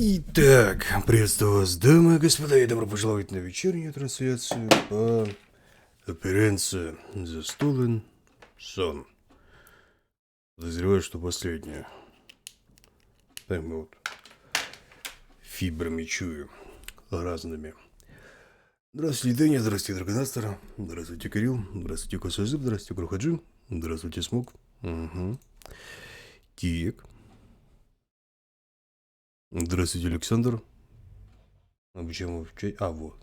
Итак, приветствую вас, дамы и господа, и добро пожаловать на вечернюю трансляцию по Operencia за стулен сон. Подозреваю, что последняя. Так мы вот фибрами чую разными. Здравствуйте, Дэнни, здравствуйте, Драгонастер, здравствуйте, Кирилл, здравствуйте, Косозуб, здравствуйте, Проходжи, здравствуйте, Смук. Угу. Тик. Здравствуйте, Александр. А почему в чат? А, вот.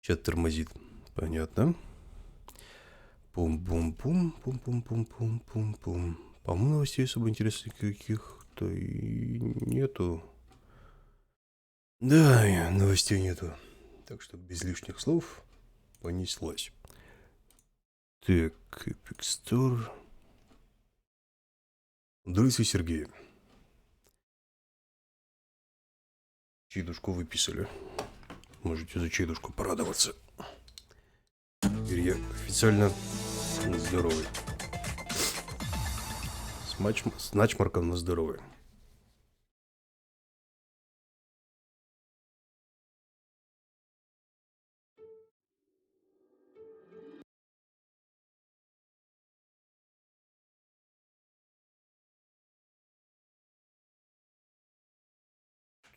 Чат тормозит. Понятно. Пум-пум-пум, пум-пум-пум-пум-пум-пум. По-моему, новостей особо интересных каких-то и нету. Да, новостей нету. Так что без лишних слов понеслась. Так, Epic Store. Здравствуйте, Сергей. Чайдушку выписали. Можете за чайдушку порадоваться. Теперь я официально здоровый. С начмарком на здоровый.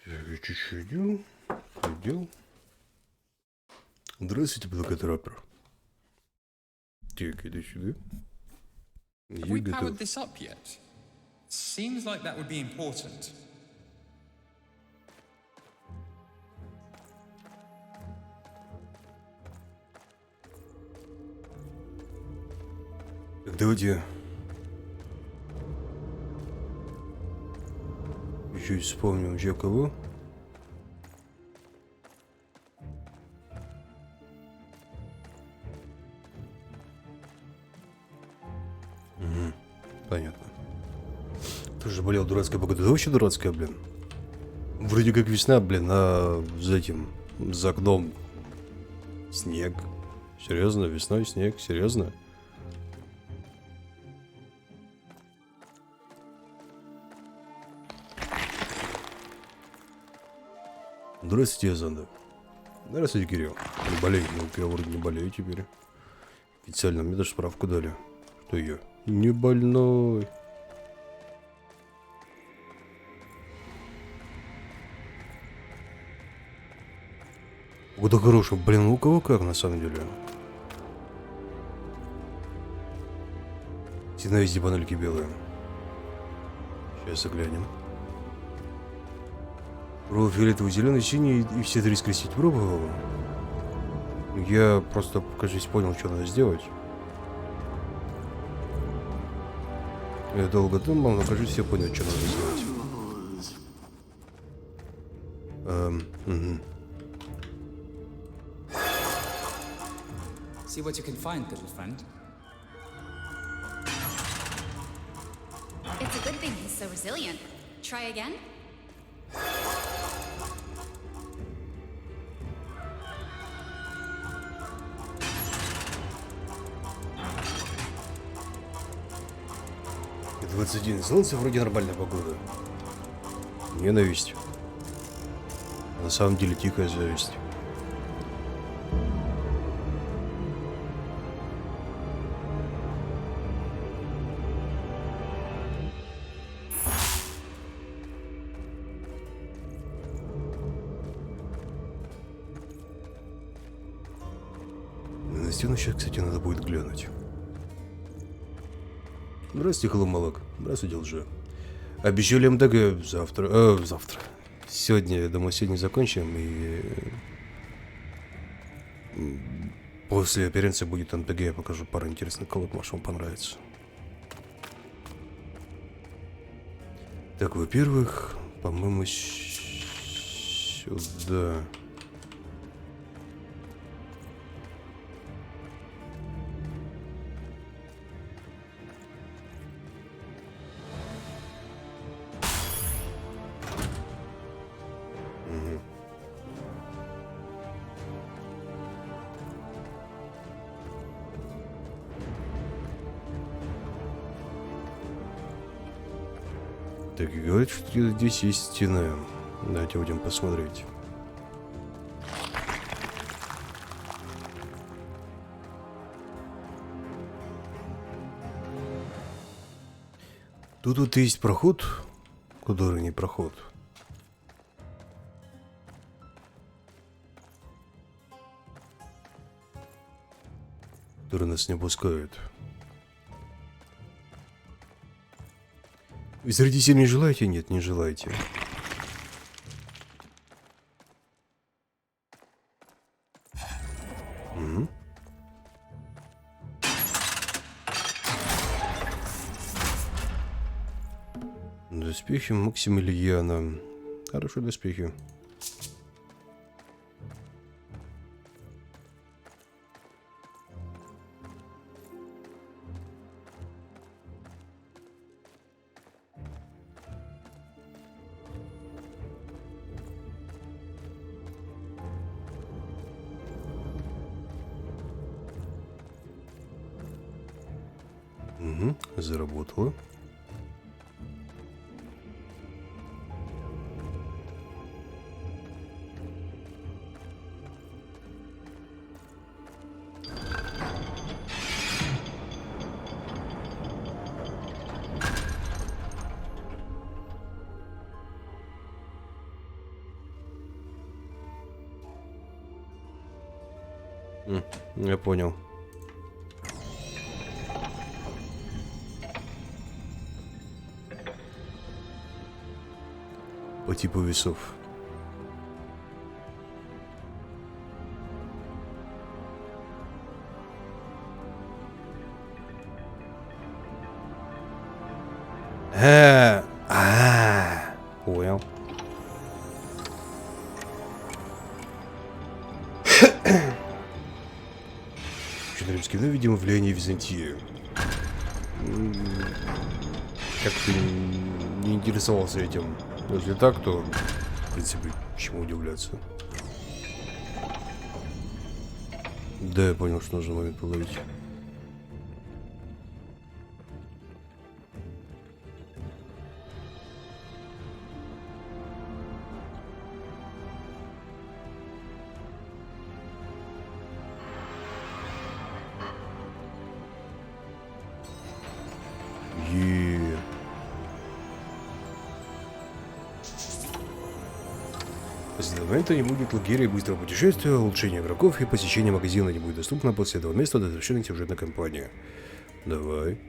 Я чуть-чуть делал. Здравствуйте, благотрапер. Так, иди сюда. Have we powered this up yet? Seems like that would be important. Так, давайте еще вспомним, где кого. Угу, понятно. Тоже болел дурацкая погода. Да вообще дурацкая, блин. Вроде как весна, блин, а за этим, за окном снег. Серьезно, весной снег, серьезно? Здравствуйте, Занда. Здравствуйте, Кирилл. Не болей. Ну, я вроде не болею теперь. Официально мне даже справку дали, что я не больной. Погода хорошая. Блин, у кого как на самом деле. Стена везде панельки белые. Сейчас заглянем. Пробовал фиолетовый, зеленый, синий и все три скрестить пробовал. Я просто, кажется, понял, что надо сделать. Я долго думал, но, кажется, я понял, что надо сделать. Угу. See what you can find, little friend. It's a good thing he's so resilient. Try again? И 21. Солнце вроде нормальная погода. Ненависть. На самом деле тихая зависть. На стену сейчас, кстати, надо будет глянуть. Здравствуйте, Холомолок. Здравствуйте, Лжа. Обещали МТГ завтра. Завтра. Сегодня, я думаю, сегодня закончим. И после операции будет МТГ. Я покажу пару интересных колод. Может, вам понравится. Так, во-первых, по-моему, сюда. Так и говорит, что где-то здесь есть стена. Давайте будем посмотреть. Тут есть проход, который не проход. Который нас не пускает. Вы среди сил не желаете? Нет, не желаете. Угу. Доспехи Максимилиана. Хорошие доспехи. Угу, заработало. Я понял. По типу весов. Понял. Римский, ну, видимо, влияние Византии. Как-то не интересовался этим. Если так, то, в принципе, чему удивляться. Да, я понял, что нужно момент половить. После этого момента не будет лагеря и быстрого путешествия, улучшения игроков и посещение магазина не будет доступно после этого места до завершения сюжетной кампании. Давай.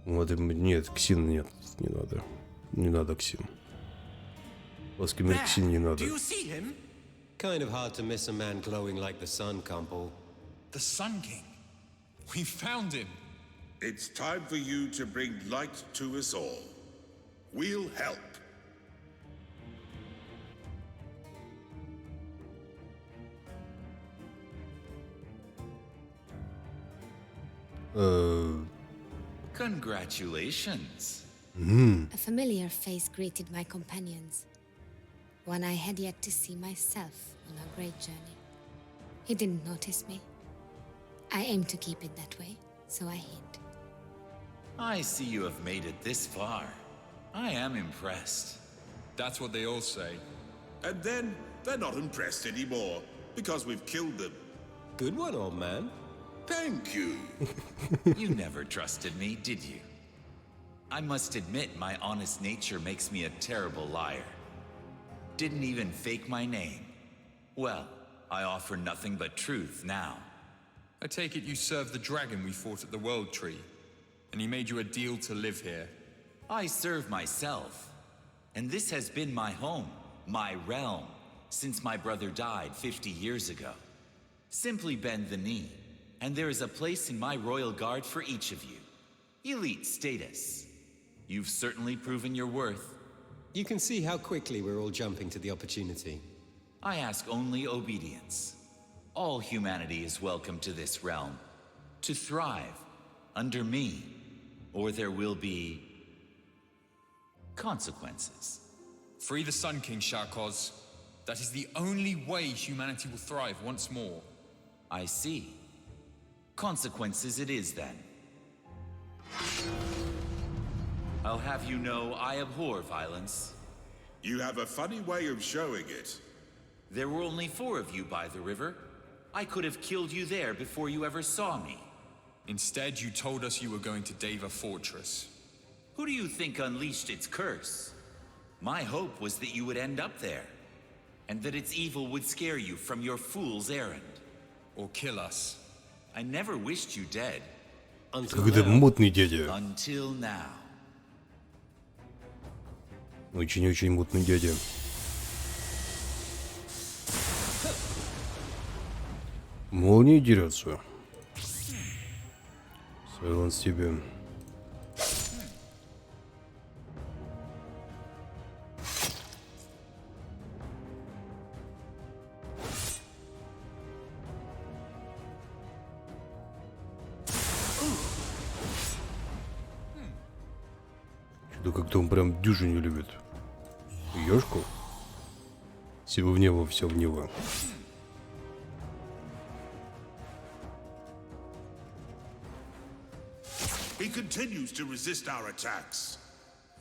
Вот, нет, Ксин нет, не надо. Не надо Ксин. Ласкимир Ксин не надо. Kind of hard to miss a man glowing like the sun, Campbell. The Sun King. We found him. It's time for you to bring light to us all. We'll help. Congratulations. A familiar face greeted my companions. One I had yet to see myself on our great journey. He didn't notice me. I aimed to keep it that way, so I hid. I see you have made it this far. I am impressed. That's what they all say. And then they're not impressed anymore because we've killed them. Good one, old man. Thank you. You never trusted me, did you? I must admit my honest nature makes me a terrible liar. Didn't even fake my name. Well, I offer nothing but truth now. I take it you served the dragon we fought at the World Tree, and he made you a deal to live here. I serve myself, and this has been my home, my realm, since my brother died 50 years ago. Simply bend the knee, and there is a place in my royal guard for each of you. Elite status. You've certainly proven your worth. You can see how quickly we're all jumping to the opportunity. I ask only obedience. All humanity is welcome to this realm, to thrive under me, or there will be consequences. Free the Sun King, Sharkoz. That is the only way humanity will thrive once more. I see. Consequences it is then. I'll have you know I abhor violence. You have a funny way of showing it. There were only 4 of you by the river. I could have killed you there before you ever saw me. Instead, you told us you were going to Deva Fortress. Who do you think unleashed its curse? My hope was that you would end up there, and that its evil would scare you from your fool's errand. Or kill us. I never wished you dead. Какой-то мутный дядя. Until now. Очень-очень мутный дядя. Молнии дерется. Сайлон с тебе. Что-то как-то он прям дюжиню любит. Ёшку? Всего в него, все в него. He continues to resist our attacks.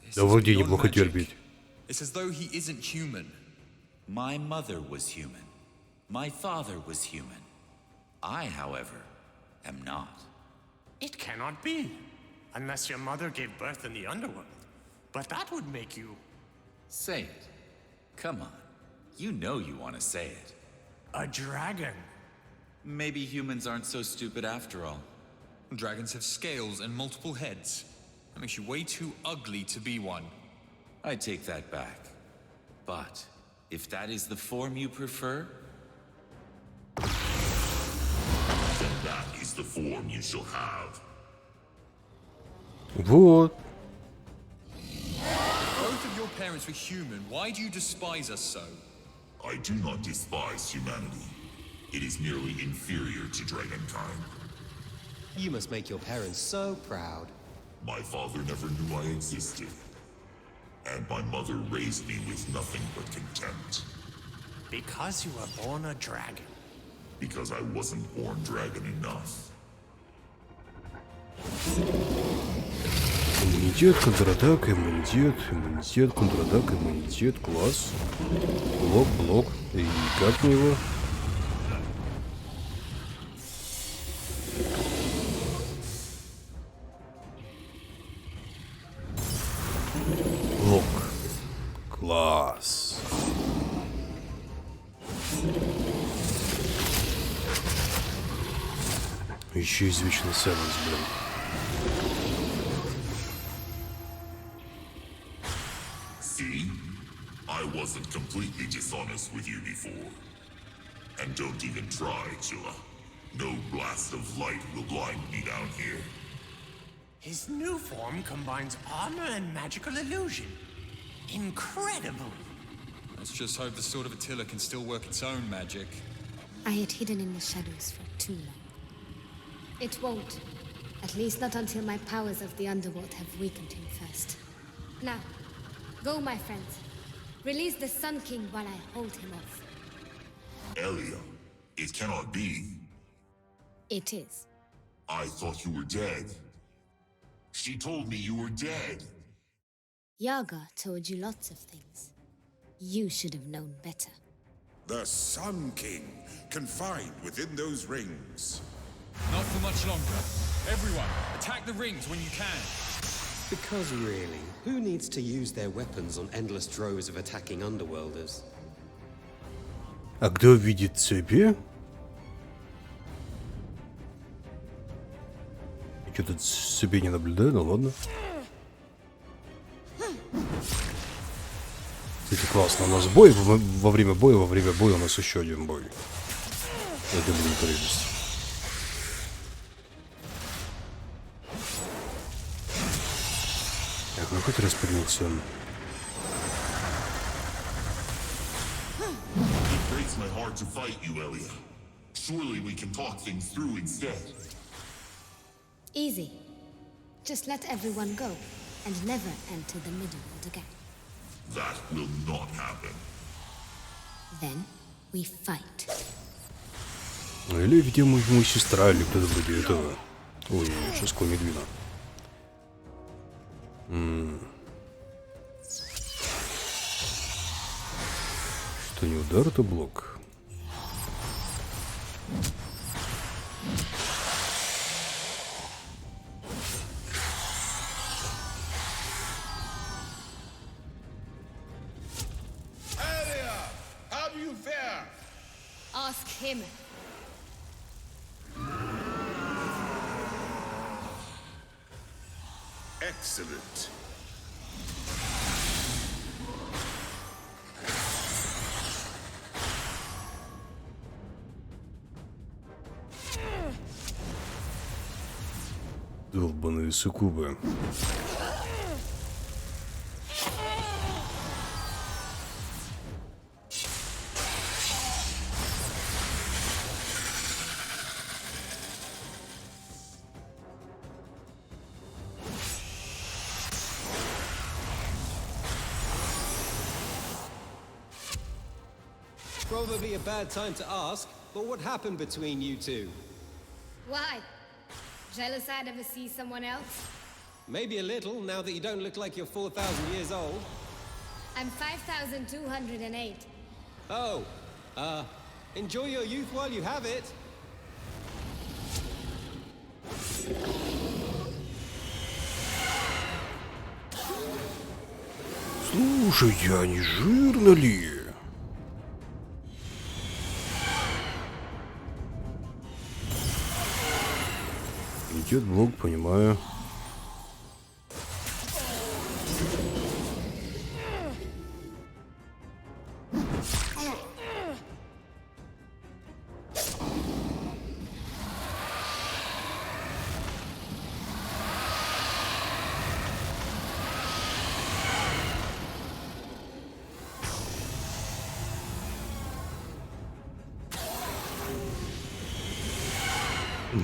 This Да is вроде beyond неплохо magic. терпеть. It's as though he isn't human. My mother was human. My father was human. I, however, am not. It cannot be, unless your mother gave birth in the underworld. But that would make you Say it. Come on. You know you want to say it. a dragon. Maybe humans aren't so stupid after all. Dragons have scales and multiple heads. That makes you way too ugly to be one. I take that back. But if that is the form you prefer, Then that is the form you shall have. Вот. Both of your parents were human. Why do you despise us so? I do not despise humanity. It is merely inferior to dragonkind. You must make your parents so proud. My father never knew I existed. And my mother raised me with nothing but contempt. Because you were born a dragon. Because I wasn't born dragon enough. Иммунитет, контратака, иммунитет, иммунитет, контратака, иммунитет, класс. Блок, блок. И как мне его? Блок. Класс. Еще извечный Севенс, блин. See? I wasn't completely dishonest with you before. And don't even try, Chilla. No blast of light will blind me down here. His new form combines armor and magical illusion. Incredible. Let's just hope the Sword of Attila can still work its own magic. I had hidden in the shadows for too long. It won't. At least not until my powers of the underworld have weakened him first. Now, go, my friends. Release the Sun King while I hold him off. Elia, it cannot be. It is. I thought you were dead. She told me you were dead. Yaga told you lots of things. You should have known better. The Sun King, confined within those rings. Not for much longer. Everyone, attack the rings when you can. Because really, who needs to use their weapons on endless droves of attacking underworlders? А кто видит цепи? Что тут цепи не наблюдаю, ну ладно. Кстати, классно. У нас бой во время боя у нас еще один бой. Это, блин, прелесть. Так, ну хоть распрямился. It breaks my heart to fight you, Elia. Surely we can talk things through instead. Easy. Just let everyone go and never enter the middle world again. That will not happen. Then we fight. Или, видимо, ему сестра, или кто-то вроде этого. Ой, шеско медвина. Это не удар, это блок. Ask him. Excellent. Долбаные суккубы. Probably a bad time to ask, but what happened between you two? Why? Jealous I'd ever see someone else? Maybe a little, now that you don't look like you're 4,000 years old. I'm 5,208. Oh, enjoy your youth while you have it. Слушай, а не жирно ли? Идет блок, понимаю.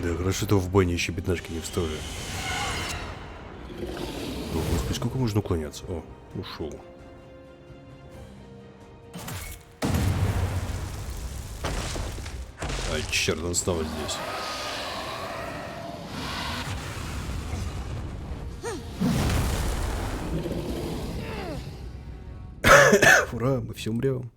Да, хорошо, что в бане еще пятнашки не вставили. О, господи, сколько можно уклоняться? О, ушел. А, черт, он снова здесь. Ура, мы все умрем.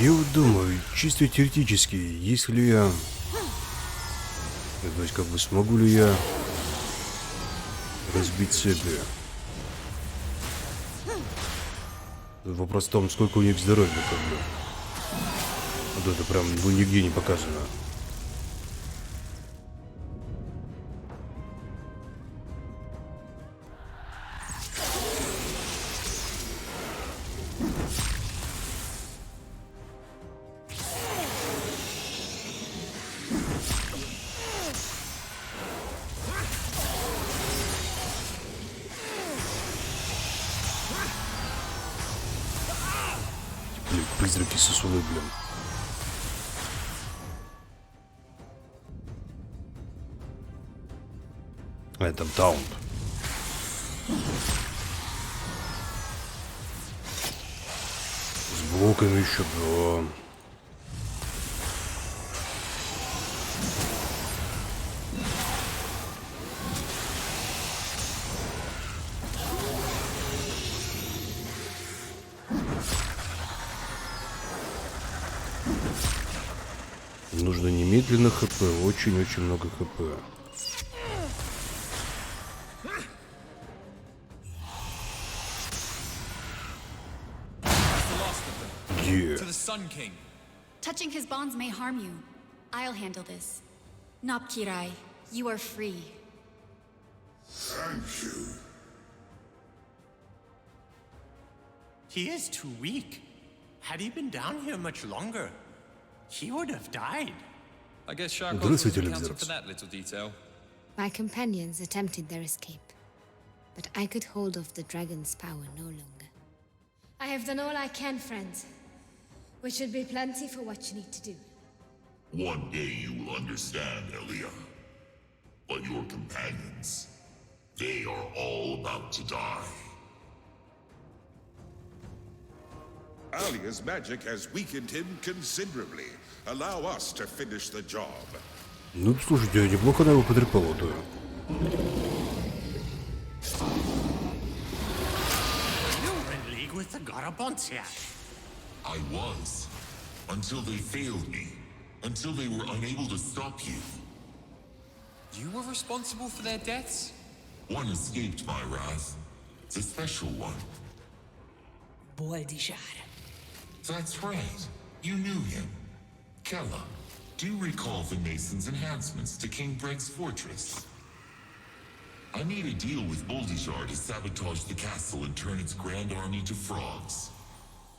Я вот думаю, чисто теоретически, если я... То есть, как бы, смогу ли я разбить цепи? Вопрос в том, сколько у них здоровья, как бы. Вот это прям, ну, нигде не показано. Блин, призраки сосуды, блин. А, это таунт. С блоками еще, да. Нужно немедленно хп, очень-очень много хп. To the Sun King. Touching his bonds may harm you. I'll handle this. Nopkirai, you are free. Thank you. He is too weak. Had he been down here much longer, he would have died. I guess Sharkos Здравствуйте, wasn't accounting Лизерс. for that little detail. My companions attempted their escape, but I could hold off the dragon's power no longer. I have done all I can, friends, which should be plenty for what you need to do. One day you will understand, Elia. But your companions, they are all about to die. Alia's magic has weakened him considerably. Allow us to finish the job. Ну, слушайте, неплохо она его потрепала, да. You're in league with the Operencia. I was. Until they failed me. Until they were unable to stop you. You were responsible for their deaths? One escaped my wrath. The special one. That's right. You knew him. Kella, do you recall the Mason's enhancements to King Breg's fortress? I made a deal with Boldijar to sabotage the castle and turn its grand army to frogs.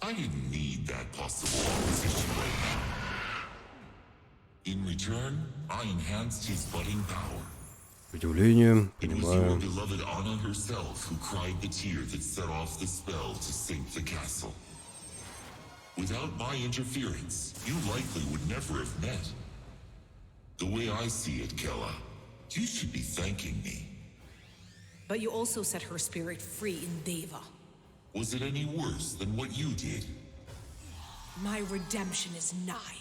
I didn't need that possible opposition right now. In return, I enhanced his budding power. Удивление, It was your понимаю. beloved Anna herself who cried the tear that set off the spell to sink the castle. Without my interference, you likely would never have met. The way I see it, Kella, you should be thanking me. But you also set her spirit free in Deva. Was it any worse than what you did? My redemption is nigh.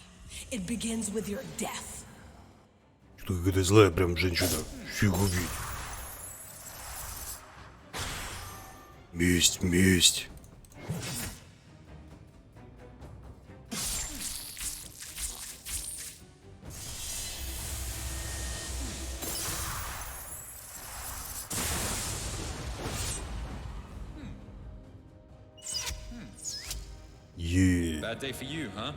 It begins with your death. Что какая-то злая прям женщина. Фиг убить. Месть, месть. Bad day for you, huh?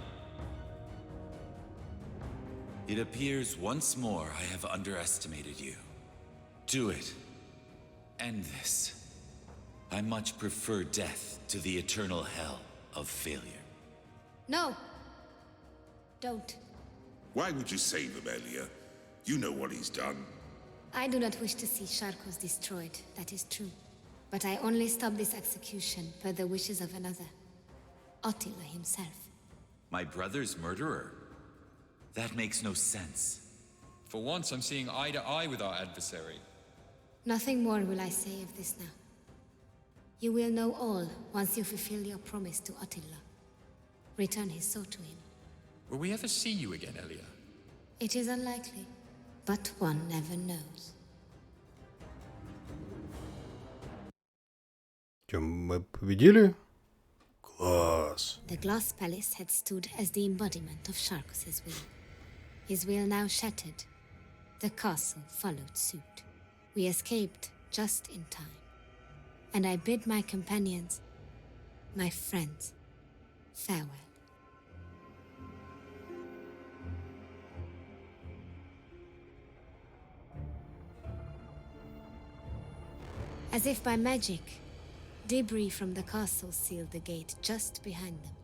It appears once more I have underestimated you. Do it. End this. I much prefer death to the eternal hell of failure. No! Don't. Why would you save him, Elia? You know what he's done. I do not wish to see Sharkos destroyed, that is true. But I only stop this execution per the wishes of another. Attila himself. My brother's murderer? That makes no sense. For once, I'm seeing eye to eye with our adversary. Nothing more will I say of this now. You will know all once you fulfill your promise to Attila. Return his soul to him. Will we ever see you again, Elia? It is unlikely, but one never knows. Чем мы победили? Класс. The glass palace had stood as the embodiment of Sharkos' will. His will now shattered. The castle followed suit. We escaped just in time. And I bid my companions, my friends, farewell. As if by magic, debris from the castle sealed the gate just behind them.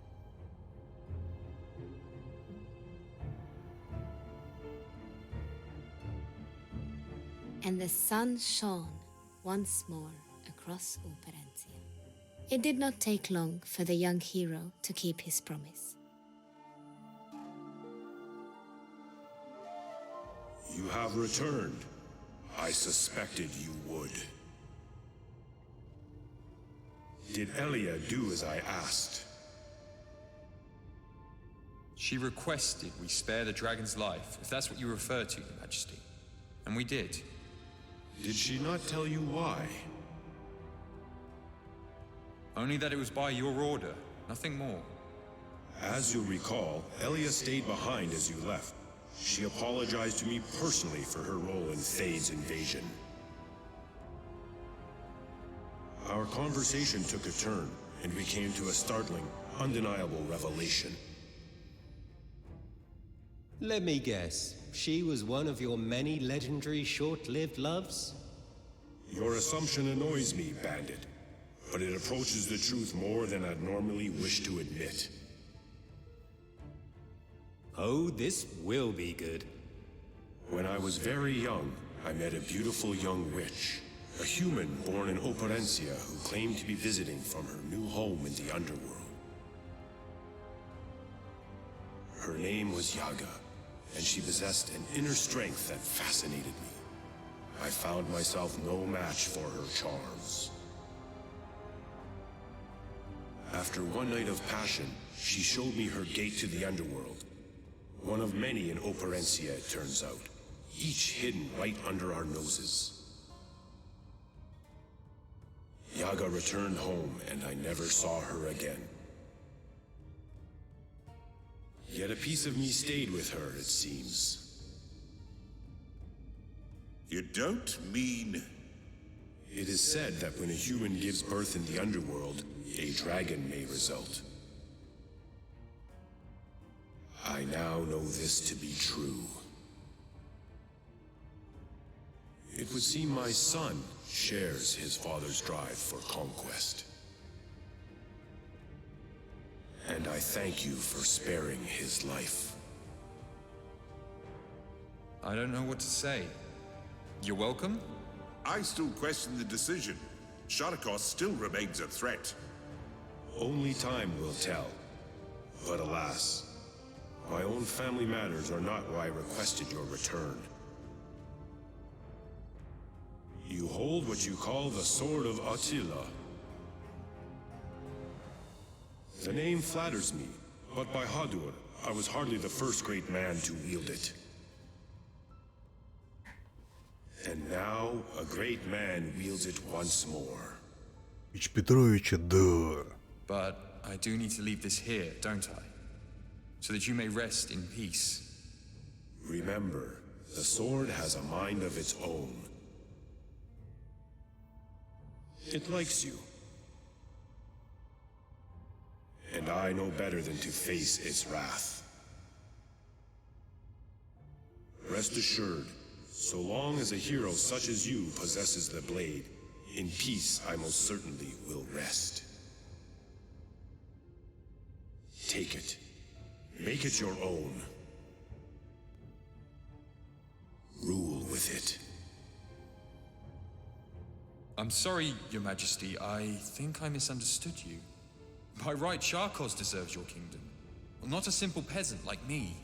And the sun shone once more across Operencia. It did not take long for the young hero to keep his promise. You have returned. I suspected you would. Did Elia do as I asked? She requested we spare the dragon's life, if that's what you refer to, Your Majesty. And we did. Did she not tell you why? Only that it was by your order, nothing more. As you recall, Elia stayed behind as you left. She apologized to me personally for her role in Thade's invasion. Our conversation took a turn, and we came to a startling, undeniable revelation. Let me guess. She was one of your many legendary short-lived loves? Your assumption annoys me, Bandit, but it approaches the truth more than I'd normally wish to admit. Oh, this will be good. When I was very young, I met a beautiful young witch, a human born in Operencia who claimed to be visiting from her new home in the underworld. Her name was Yaga, and she possessed an inner strength that fascinated me. I found myself no match for her charms. After one night of passion, she showed me her gate to the underworld. One of many in Operencia, it turns out, each hidden right under our noses. Yaga returned home, and I never saw her again. Yet a piece of me stayed with her, it seems. You don't mean... It is said that when a human gives birth in the underworld, a dragon may result. I now know this to be true. It would seem my son shares his father's drive for conquest. And I thank you for sparing his life. I don't know what to say. You're welcome? I still question the decision. Sharkos still remains a threat. Only time will tell. But alas, my own family matters are not why I requested your return. You hold what you call the Sword of Attila. The name flatters me, but by Hadur, I was hardly the first great man to wield it. And now, a great man wields it once more. Ильич Петровича, да. But I do need to leave this here, don't I? So that you may rest in peace. Remember, the sword has a mind of its own. It likes you. And I know better than to face its wrath. Rest assured, so long as a hero such as you possesses the blade, in peace I most certainly will rest. Take it. Make it your own. Rule with it. I'm sorry, Your Majesty. I think I misunderstood you. By right, Sharkos deserves your kingdom. Not a simple peasant like me.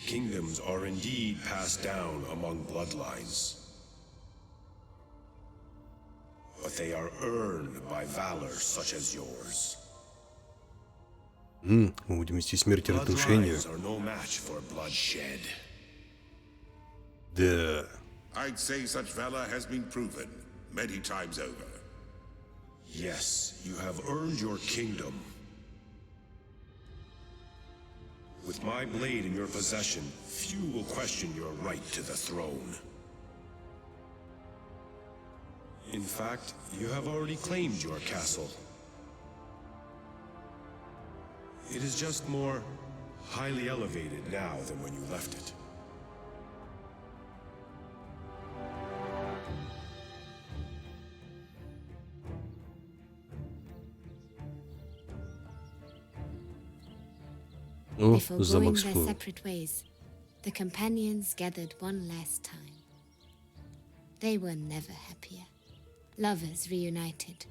Kingdoms are indeed passed down among bloodlines. But they are earned by valor such as yours. Мы будем вести смерть и разрушение. Bloodlines are no match for bloodshed. Да. I'd say such valor has been proven many times over. Yes, you have earned your kingdom. With my blade in your possession, few will question your right to the throne. In fact, you have already claimed your castle. It is just more highly elevated now than when you left it. Before going Замок their свой. separate ways, the companions gathered one last time. They were never happier. Lovers reunited.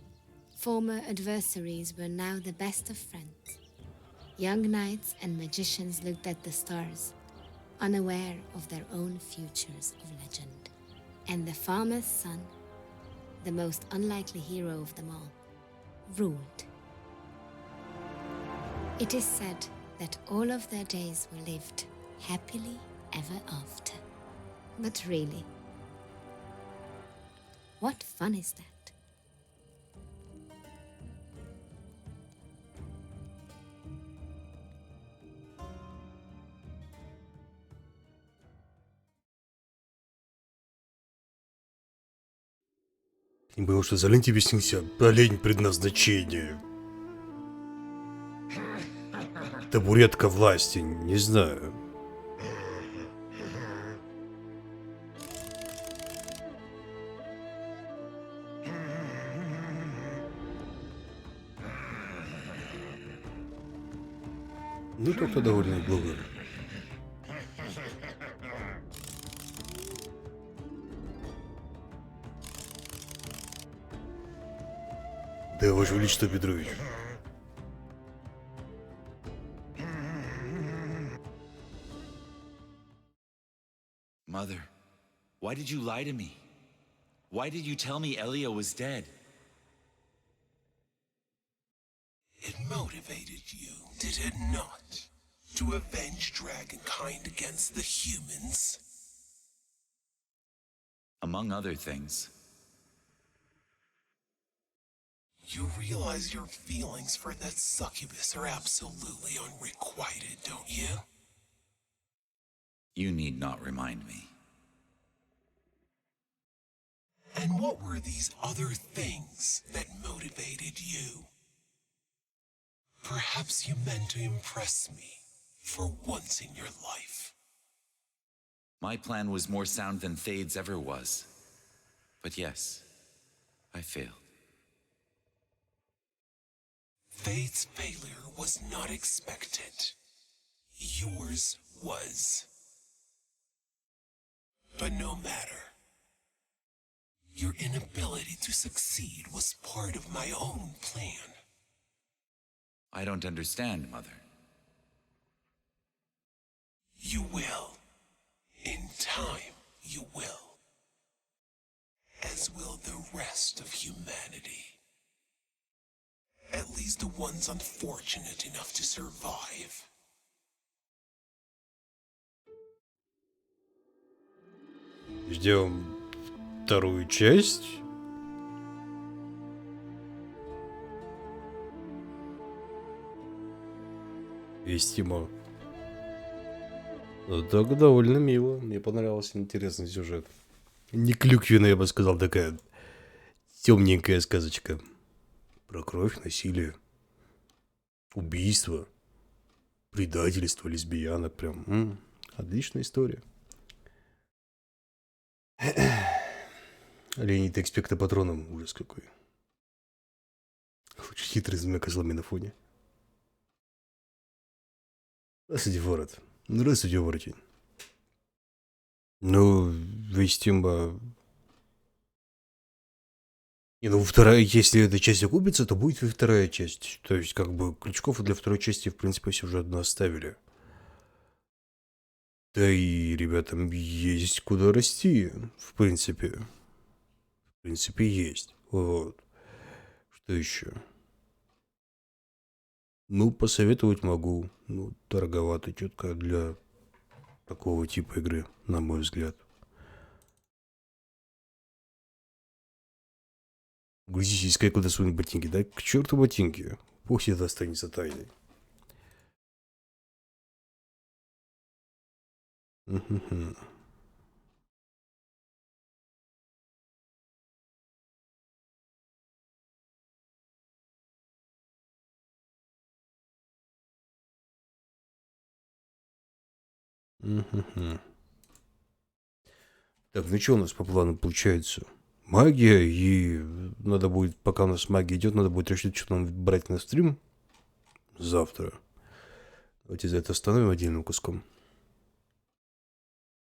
Former adversaries were now the best of friends. Young knights and magicians looked at the stars, unaware of their own futures of legend. And the farmer's son, the most unlikely hero of them all, ruled. It is said that all of their days were lived happily ever after. But really, what fun is that? Не потому что за лень тебе снился, а лень предназначения. Табуретка власти, не знаю. Ну, только довольно глупо. Да, Ваше Величество Петрович. Mother, why did you lie to me? Why did you tell me Elia was dead? It motivated you, did it not? To avenge dragonkind against the humans? Among other things. You realize your feelings for that succubus are absolutely unrequited, don't you? You need not remind me. And what were these other things that motivated you? Perhaps you meant to impress me for once in your life. My plan was more sound than Thade's ever was. But yes, I failed. Thade's failure was not expected. Yours was. But no matter. Your inability to succeed was part of my own plan. I don't understand, Mother. You will. In time, you will. As will the rest of humanity. At least the ones unfortunate enough to survive. Ждем вторую часть. Вестимо. Ну, так довольно мило. Мне понравился интересный сюжет. Не клюквенная, я бы сказал, такая темненькая сказочка. Про кровь, насилие, убийство, предательство, лесбиянок. Прям отличная история. Леонид экспекта патроном. Ужас какой. Очень хитрый змея козлами на фоне. Здравствуйте, ворот. Здравствуйте, воротень. Ну, вестимо... И ну, вторая, если эта часть окупится, то будет и вторая часть. То есть, как бы, крючков для второй части, в принципе, все уже одно оставили. Да и ребятам есть куда расти, в принципе. В принципе, есть. Вот. Что еще? Ну, посоветовать могу. Ну, дороговато четко для такого типа игры, на мой взгляд. Грузись, искай, куда сунуть ботинки. Да к черту ботинки. Пусть это останется тайной. Так, ну что у нас по плану получается? Магия, и надо будет, пока у нас магия идет, надо будет решить, что нам брать на стрим завтра. Давайте за это остановим отдельным куском.